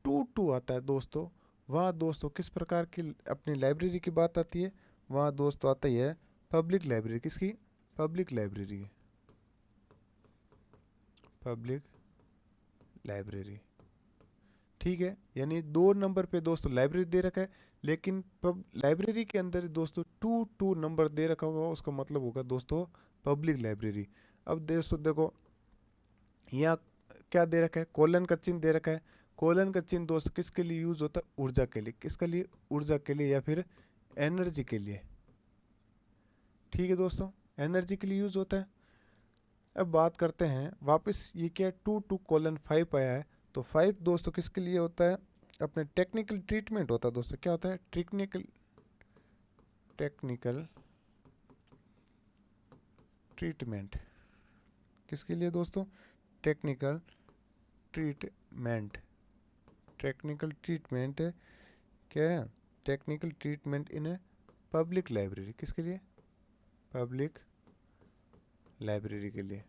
2 2 आता है दोस्तों, वहाँ दोस्तों किस प्रकार की अपनी लाइब्रेरी की बात आती है, वहाँ दोस्तों आता ही है पब्लिक लाइब्रेरी। किसकी, पब्लिक लाइब्रेरी, पब्लिक लाइब्रेरी। ठीक है, यानी 2 नंबर पे दोस्तों लाइब्रेरी दे रखा है, लेकिन लाइब्रेरी के अंदर दोस्तों 2 2 नंबर दे रखा होगा, उसका मतलब होगा दोस्तों पब्लिक लाइब्रेरी। अब दोस्तों देखो यहाँ क्या दे रखा है, कोलन का चिन्ह दे रखा है। कोलन का चिन्ह दोस्तों किसके लिए यूज होता है, ऊर्जा के लिए। किसके लिए, ऊर्जा के लिए या फिर एनर्जी के लिए। ठीक है दोस्तों, एनर्जी के लिए यूज होता है। अब बात करते हैं वापस, ये क्या 2 2 कॉलन 5 आया है, तो 5 दोस्तों किसके लिए होता है, अपने टेक्निकल ट्रीटमेंट होता है दोस्तों। क्या होता है, टेक्निकल टेक्निकल ट्रीटमेंट। किसके लिए दोस्तों, टेक्निकल ट्रीटमेंट। टेक्निकल ट्रीटमेंट क्या है, technical treatment in a public library. किसके लिए, पब्लिक लाइब्रेरी के लिए।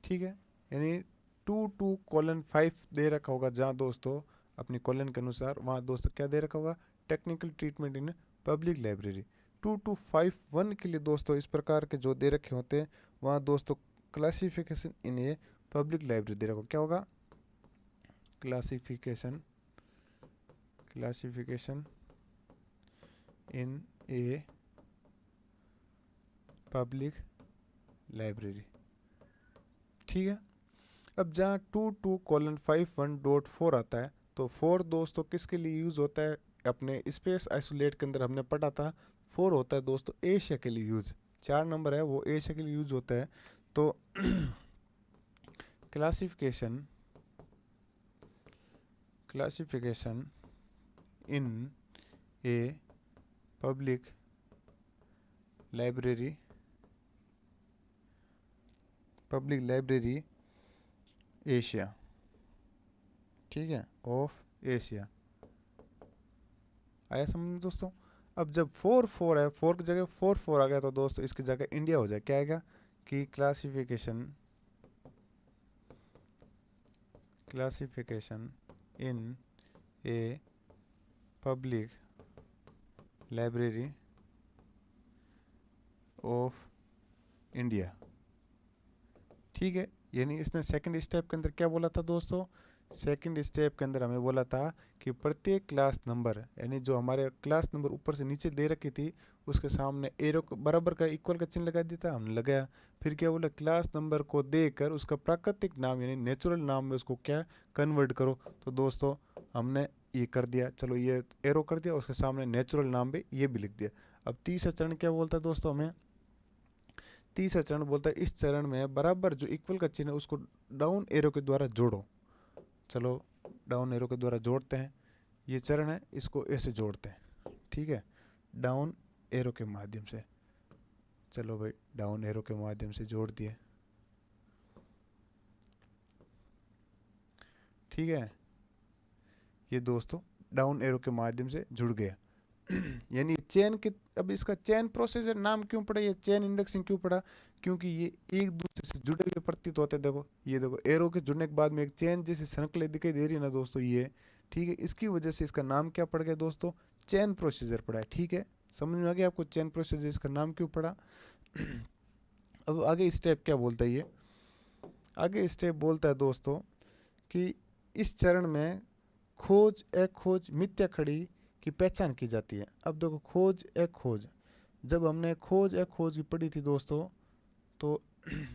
ठीक है, यानी 2 2 कॉलन 5 दे रखा होगा जहाँ दोस्तों अपनी कॉलन के अनुसार, वहाँ दोस्तों क्या दे रखा होगा, technical treatment in public library. 2 2 5 1 के लिए दोस्तों इस प्रकार के जो दे रखे होते हैं, वहाँ दोस्तों classification in a public library दे रखा, क्या होगा, classification classification in a public library. ठीक है, अब जहाँ 2 2 कॉलन 5 1 डॉट 4 आता है, तो 4 दोस्तों किसके लिए यूज़ होता है, अपने स्पेस आइसोलेट के अंदर हमने पढ़ा था 4 होता है दोस्तों एशिया के लिए यूज़। 4 नंबर है वो एशिया के लिए यूज होता है। तो classification in a public library Asia, ठीक है, ऑफ एशिया। आया समझ में दोस्तों? अब जब 4 है, 4 की जगह 4 आ गया तो दोस्तों इसकी जगह इंडिया हो जाए। क्या आएगा कि classification in a public library of India, ठीक है। यानी इसने सेकंड स्टेप के अंदर क्या बोला था दोस्तों? सेकंड स्टेप के अंदर हमें बोला था कि प्रत्येक क्लास नंबर, यानी जो हमारे क्लास नंबर ऊपर से नीचे दे रखी थी उसके सामने एरो बराबर का इक्वल का चिन्ह लगा दिया था, हमने लगाया। फिर क्या बोला? क्लास नंबर को देकर उसका प्राकृतिक नाम यानी नेचुरल नाम में उसको क्या कन्वर्ट करो। तो दोस्तों हमने ये कर दिया, चलो ये एरो कर दिया, उसके सामने नेचुरल नाम भी ये भी लिख दिया। अब तीसरा चरण क्या बोलता है दोस्तों हमें? तीसरा चरण बोलता है इस चरण में बराबर जो इक्वल का चिन्ह है उसको डाउन एरो के द्वारा जोड़ो। चलो डाउन एरो के द्वारा जोड़ते हैं। ये चरण है, इसको ऐसे जोड़ते हैं, ठीक है, डाउन एरो के माध्यम से। चलो भाई डाउन एरो के माध्यम से जोड़ दिए, ठीक है। ये दोस्तों डाउन एरो के माध्यम से जुड़ गया। यानी चेन के, अब इसका चेन प्रोसीजर नाम क्यों पड़ा, ये चेन इंडेक्सिंग क्यों पड़ा? क्योंकि ये एक दूसरे से जुड़े हुए प्रतीत होते हैं। देखो ये देखो एरो के जुड़ने के बाद में एक चेन जैसी श्रृंखला दिखाई दे रही है ना दोस्तों, ये ठीक है। इसकी वजह से इसका नाम क्या पड़ गया दोस्तों? चेन प्रोसीजर पड़ा है, ठीक है। समझ में आ गया आपको चेन प्रोसीजर इसका नाम क्यों पड़ा? अब आगे स्टेप क्या बोलता है ये? आगे स्टेप बोलता है दोस्तों कि इस चरण में खोज मिथ्या खड़ी की पहचान की जाती है। अब देखो खोज, जब हमने खोज की पढ़ी थी दोस्तों, तो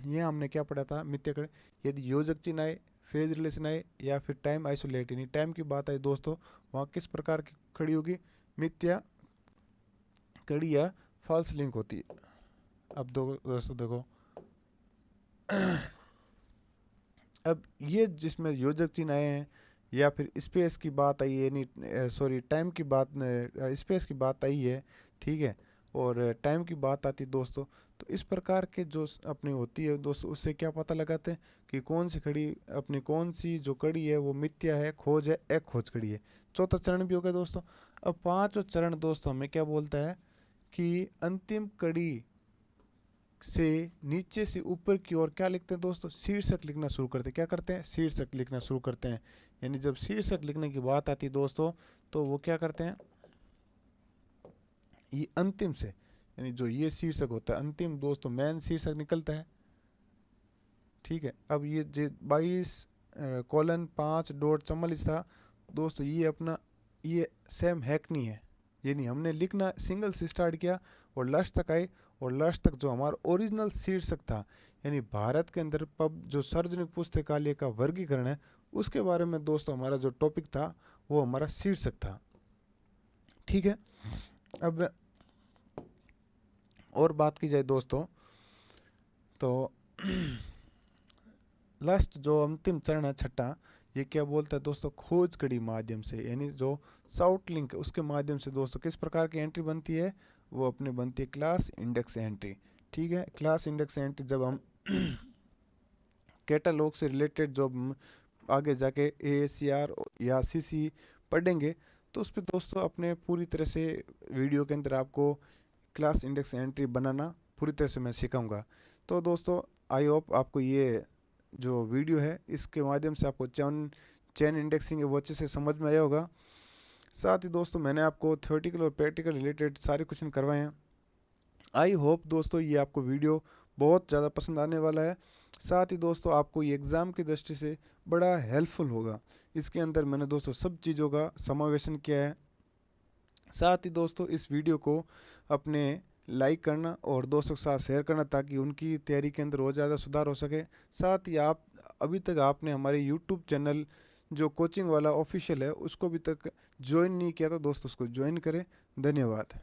ये हमने क्या पढ़ा था? मिथ्या खड़ी, यदि योजक चिन्ह आए, फेज रिलेशन आए या फिर टाइम आइसोलेट, यानी टाइम की बात आई दोस्तों, वहाँ किस प्रकार की खड़ी होगी? मिथ्या कड़ी या फॉल्स लिंक होती है। अब दोस्तों देखो अब ये जिसमें योजक चिन्ह आए हैं या फिर स्पेस की बात आई है, यानी सॉरी टाइम की बात, स्पेस की बात आई है, ठीक है, और टाइम की बात आती है दोस्तों, तो इस प्रकार के जो अपनी होती है दोस्तों, उससे क्या पता लगाते हैं कि कौन सी कड़ी अपनी, कौन सी जो कड़ी है वो मिथ्या है, खोज है, एक खोज कड़ी है। चौथा चरण भी हो गया दोस्तों। अब पांचवा चरण दोस्तों हमें क्या बोलता है कि अंतिम कड़ी से नीचे से ऊपर की ओर क्या लिखते हैं दोस्तों? शीर्षक लिखना शुरू करते हैं। क्या करते हैं? शीर्षक लिखना शुरू करते हैं। यानी जब शीर्षक लिखने की बात आती है दोस्तों, तो वो क्या करते हैं? ये अंतिम से, यानी जो ये शीर्षक होता है अंतिम दोस्तों, मेन शीर्षक निकलता है, ठीक है। अब ये जो 22:5 था दोस्तों, ये अपना ये सेम हैक नहीं है। यानी हमने लिखना सिंगल से स्टार्ट किया और लास्ट तक आए, और लास्ट तक जो हमारा ओरिजिनल शीर्षक था, यानी भारत के अंदर पब जो सार्वजनिक पुस्तकालय का वर्गीकरण है उसके बारे में दोस्तों हमारा जो टॉपिक था वो हमारा शीर्षक था, ठीक है। अब और बात की जाए दोस्तों तो लास्ट जो अंतिम चरण है छठा, ये क्या बोलता है दोस्तों? खोज कड़ी माध्यम से, यानी जो साउट लिंक है उसके माध्यम से दोस्तों किस प्रकार की एंट्री बनती है? वो अपने बनती है क्लास इंडेक्स एंट्री, ठीक है। क्लास इंडेक्स एंट्री जब हम कैटलॉग से रिलेटेड जो आगे जाके AACR या CC पढ़ेंगे तो उस पर दोस्तों अपने पूरी तरह से वीडियो के अंदर आपको क्लास इंडेक्स एंट्री बनाना पूरी तरह से मैं सिखाऊंगा। तो दोस्तों आई होप आपको ये जो वीडियो है इसके माध्यम से आपको चेन इंडेक्सिंग है वो अच्छे से समझ में आया होगा। साथ ही दोस्तों मैंने आपको थ्योरेटिकल और प्रैक्टिकल रिलेटेड सारे क्वेश्चन करवाए हैं। आई होप दोस्तों ये आपको वीडियो बहुत ज़्यादा पसंद आने वाला है। साथ ही दोस्तों आपको ये एग्ज़ाम की दृष्टि से बड़ा हेल्पफुल होगा। इसके अंदर मैंने दोस्तों सब चीज़ों का समावेशन किया है। साथ ही दोस्तों इस वीडियो को अपने लाइक करना और दोस्तों के साथ शेयर करना ताकि उनकी तैयारी के अंदर और ज़्यादा सुधार हो सके। साथ ही आप अभी तक आपने हमारे यूट्यूब चैनल जो कोचिंग वाला ऑफिशियल है उसको अभी तक ज्वाइन नहीं किया तो दोस्तों उसको ज्वाइन करें। धन्यवाद।